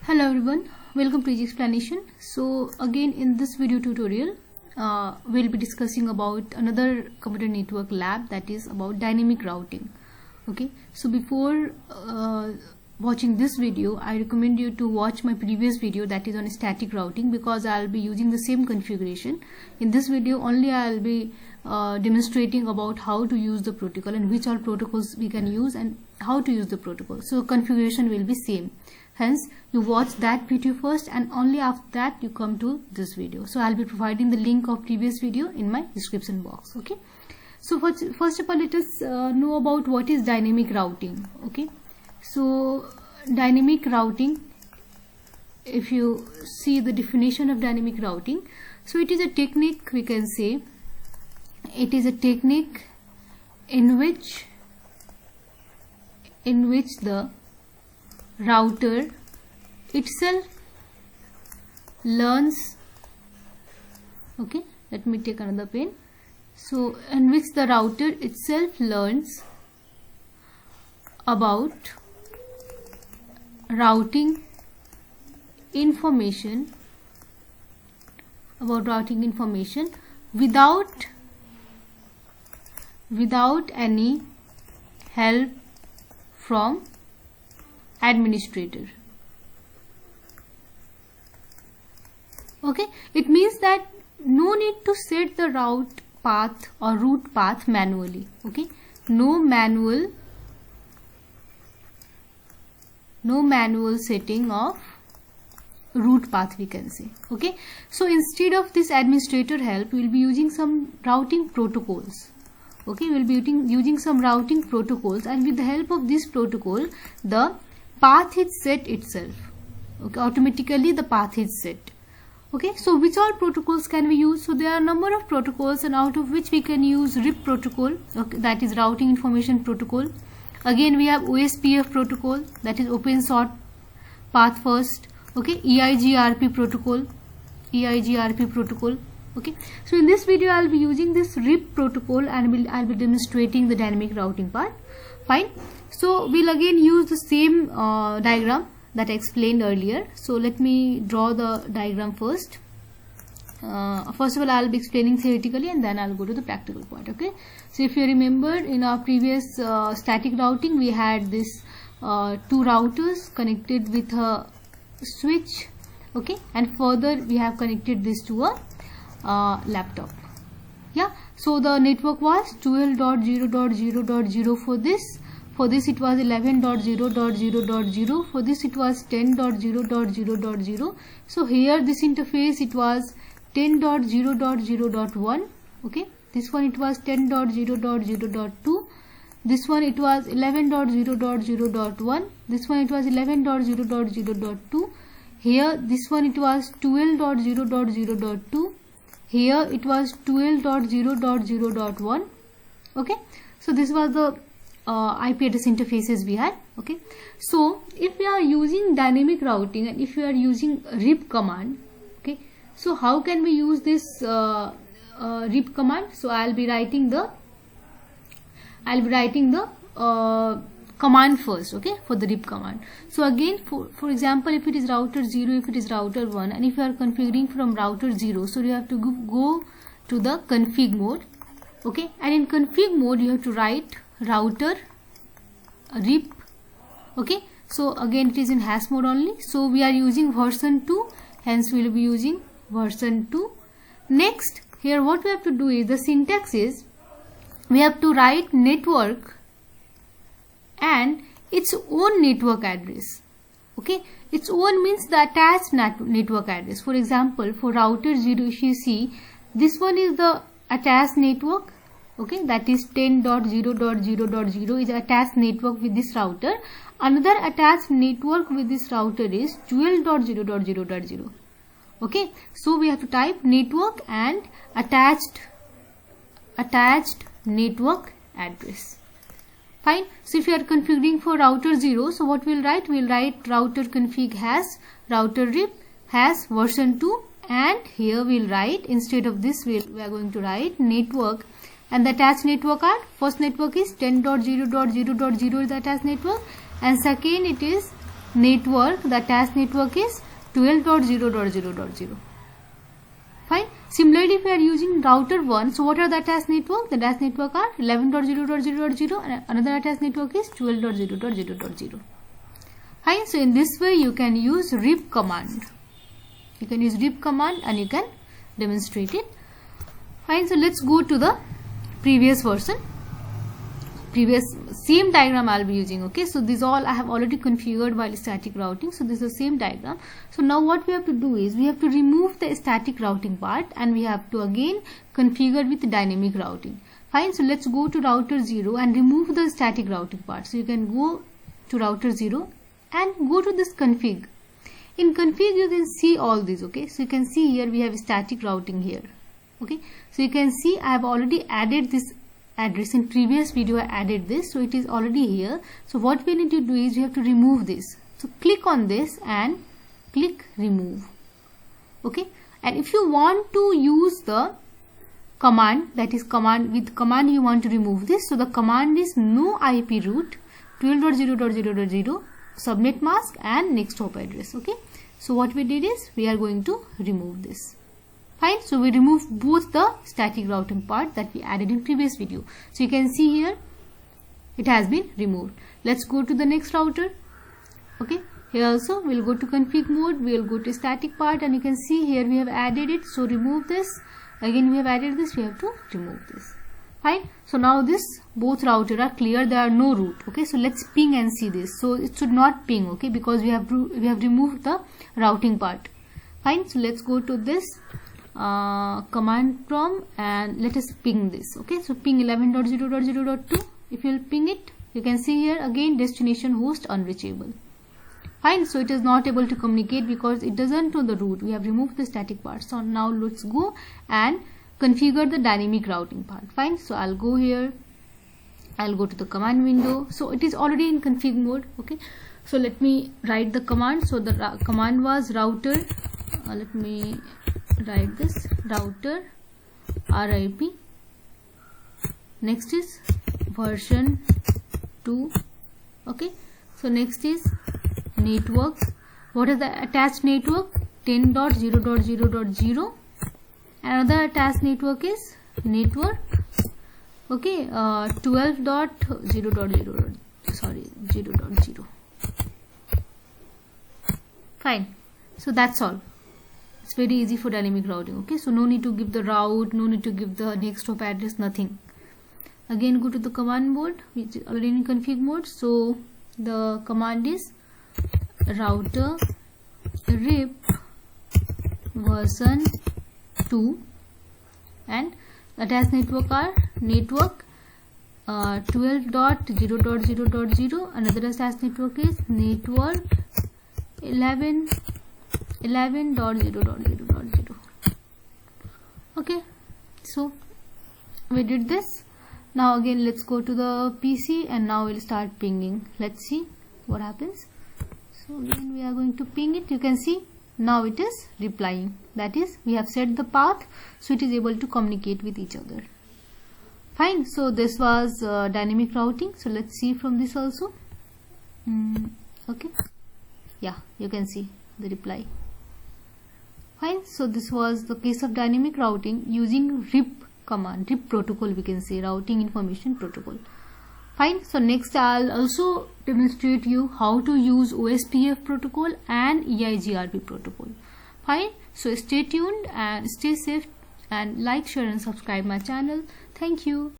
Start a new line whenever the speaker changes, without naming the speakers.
Hello everyone, welcome to Easy Explanation. So again in this video tutorial we'll be discussing about another computer network lab, that is about dynamic routing. Okay, so before watching this video I recommend you to watch my previous video, that is on static routing, because I'll be using the same configuration. In this video only I'll be demonstrating about how to use the protocol and which all protocols we can use and how to use the protocol. So configuration will be same. Hence you watch that video first and only after that you come to this video. So I'll be providing the link of previous video in my description box. Okay, so first of all let us know about what is dynamic routing. Okay, so dynamic routing, if you see the definition of dynamic routing, so it is a technique, we can say it is a technique in which the router itself learns, okay, let me take another pen. So in which the router itself learns about routing information without any help from administrator. Okay, it means that no need to set the route path or route path manually. Okay, no manual setting of route path, we can say. Okay, so instead of this administrator help we will be using some routing protocols. Okay, we will be using some routing protocols, and with the help of this protocol the path is set itself. Okay, automatically the path is set. Okay, so which all protocols can we use? So there are a number of protocols, and out of which we can use RIP protocol, okay, that is routing information protocol. Again we have OSPF protocol, that is open sort path first. Okay, EIGRP protocol. Okay, so in this video I'll be using this RIP protocol and I'll be demonstrating the dynamic routing part. Fine. So we'll again use the same diagram that I explained earlier. So let me draw the diagram first. First of all I'll be explaining theoretically and then I'll go to the practical part. Okay, so if you remember in our previous static routing we had this two routers connected with a switch. Okay, and further we have connected this to a laptop. Yeah, so the network was 12.0.0.0 for this. For this it was 11.0.0.0. For this it was 10.0.0.0. So here this interface it was 10.0.0.1. Okay, this one it was 10.0.0.2. This one it was 11.0.0.1. This one it was 11.0.0.2. Here this one it was 12.0.0.2. Here it was 12.0.0.1. okay, so this was the IP address interfaces we had. Okay, so if we are using dynamic routing and if we are using RIP command, okay, so how can we use this RIP command? So I'll be writing the command first, okay, for the RIP command. So again for example, if it is router 0, if it is router 1, and if you are configuring from router 0, so you have to go to the config mode. Okay, and in config mode you have to write router RIP. Okay, so again it is in hash mode only, so we are using version 2, hence we will be using version 2. Next, here what we have to do is, the syntax is we have to write network and its own network address. Okay, its own means the attached network address. For example, for router 0, if you see, this one is the attached network. Okay, that is 10.0.0.0 is attached network with this router. Another attached network with this router is 12.0.0.0. okay, so we have to type network and attached network address. Fine. So if you are configuring for router 0, so what we'll write? We'll write router config has router RIP has version 2, and here we'll write, instead of this we are going to write network, and the attached network are, first network is 10.0.0.0 is the attached network, and second it is network, the attached network is 12.0.0.0. Fine. Similarly, if we are using router 1, so what are the attached network? The attached network are 11.0.0.0 and another attached network is 12.0.0.0. Fine. So in this way you can use rip command. You can use rip command and you can demonstrate it. Fine. So let's go to the previous version. Same diagram I'll be using. Okay, so this all I have already configured while static routing. So this is the same diagram. So now what we have to do is we have to remove the static routing part and we have to again configure with dynamic routing. Fine. So let's go to router 0 and remove the static routing part. So you can go to router 0 and go to this config. In config you can see all these. Okay, so you can see here we have static routing here. Okay, so you can see I have already added this address. In previous video I added this, so it is already here. So what we need to do is we have to remove this. So click on this and click remove. Okay, and if you want to use the command, that is with command you want to remove this, so the command is no IP root 12.0.0.0 subnet mask and next hop address. Okay, so what we did is we are going to remove this. Fine. So we remove both the static routing part that we added in previous video. So you can see here it has been removed. Let's go to the next router. Okay, here also we'll go to config mode, we'll go to static part and you can see here we have added it. So remove this. Again we have added this, we have to remove this. Fine. So now this both router are clear, there are no root. Okay, so let's ping and see this. So it should not ping, okay, because we have removed the routing part. Fine. So let's go to this command prompt and let us ping this. Okay, so ping 11.0.0.2. if you'll ping it, you can see here again destination host unreachable. Fine. So it is not able to communicate because it doesn't know the root. We have removed the static part. So now let's go and configure the dynamic routing part. Fine. So I'll go here, I'll go to the command window. So it is already in config mode. Okay, so let me write the command. So the command was router, let me write this, router RIP, next is version 2. Okay, so next is network. What is the attached network? 10.0.0.0. Another attached network is network, okay, 12.0.0.0. Fine. So that's all. It's very easy for dynamic routing. Okay, so no need to give the route, no need to give the next hop address, nothing. Again go to the command mode, which is already in config mode. So the command is router rip version 2 and attached network are network 12.0.0.0. another attached network is network 11.0.0.0. okay, so we did this. Now again let's go to the PC and now we'll start pinging. Let's see what happens. So again we are going to ping it. You can see now it is replying, that is we have set the path, so it is able to communicate with each other. Fine. So this was dynamic routing. So let's see from this also. Okay, yeah, you can see the reply. Fine. So this was the case of dynamic routing using RIP command, RIP protocol, we can say routing information protocol. Fine. So next I'll also demonstrate you how to use OSPF protocol and EIGRP protocol. Fine. So stay tuned and stay safe and like, share and subscribe my channel. Thank you.